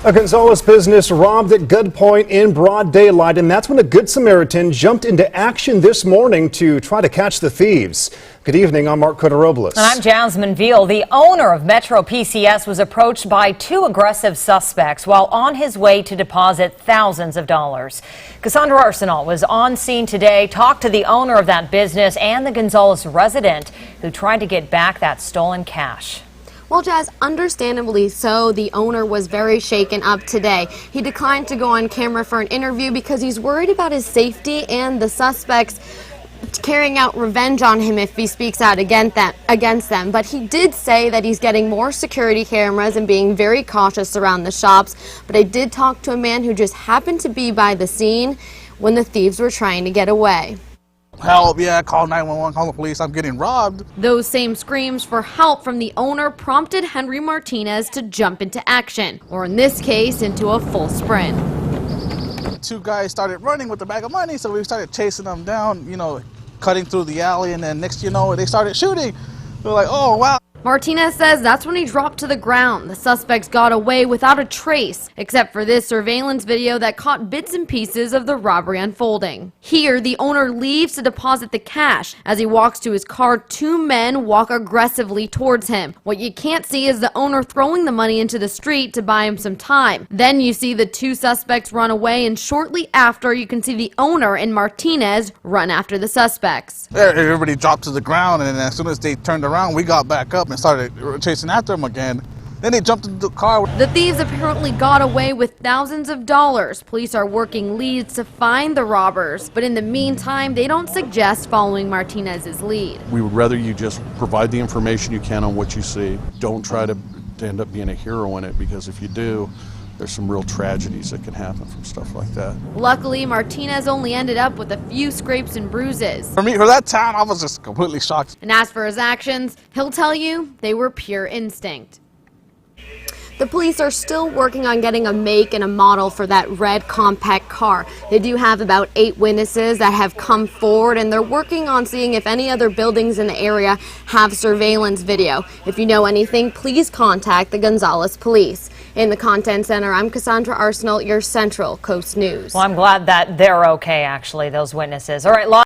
A Gonzales business robbed at gunpoint in broad daylight, and that's when a Good Samaritan jumped into action this morning to try to catch the thieves. Good evening, I'm Mark Cota-Robles. And I'm Jasmine Veal. The owner of Metro PCS was approached by two aggressive suspects while on his way to deposit thousands of dollars. Cassandra Arsenal was on scene today, talked to the owner of that business and the Gonzales resident who tried to get back that stolen cash. Well, Jazz, understandably so, the owner was very shaken up today. He declined to go on camera for an interview because he's worried about his safety and the suspects carrying out revenge on him if he speaks out against them. But he did say that he's getting more security cameras and being very cautious around the shops. But I did talk to a man who just happened to be by the scene when the thieves were trying to get away. Help, yeah, call 911, call the police, I'm getting robbed. Those same screams for help from the owner prompted Henry Martinez to jump into action, or in this case, into a full sprint. Two guys started running with a bag of money, so we started chasing them down, cutting through the alley, and then next thing you know, they started shooting. We were like, oh, wow. Martinez says that's when he dropped to the ground. The suspects got away without a trace, except for this surveillance video that caught bits and pieces of the robbery unfolding. Here, the owner leaves to deposit the cash. As he walks to his car, two men walk aggressively towards him. What you can't see is the owner throwing the money into the street to buy him some time. Then you see the two suspects run away, and shortly after, you can see the owner and Martinez run after the suspects. Everybody dropped to the ground, and as soon as they turned around, we got back up and started chasing after them again. Then they jumped into the car. The thieves apparently got away with thousands of dollars. Police are working leads to find the robbers, but in the meantime, they don't suggest following Martinez's lead. We would rather you just provide the information you can on what you see. Don't try to end up being a hero in it, because if you do, there's some real tragedies that can happen from stuff like that. Luckily, Martinez only ended up with a few scrapes and bruises. For that town, I was just completely shocked. And as for his actions, he'll tell you they were pure instinct. The police are still working on getting a make and a model for that red compact car. They do have about 8 witnesses that have come forward, and they're working on seeing if any other buildings in the area have surveillance video. If you know anything, please contact the Gonzales Police. In the Content Center, I'm Cassandra Arsenal, your Central Coast News. Well, I'm glad that they're okay, actually, those witnesses. All right.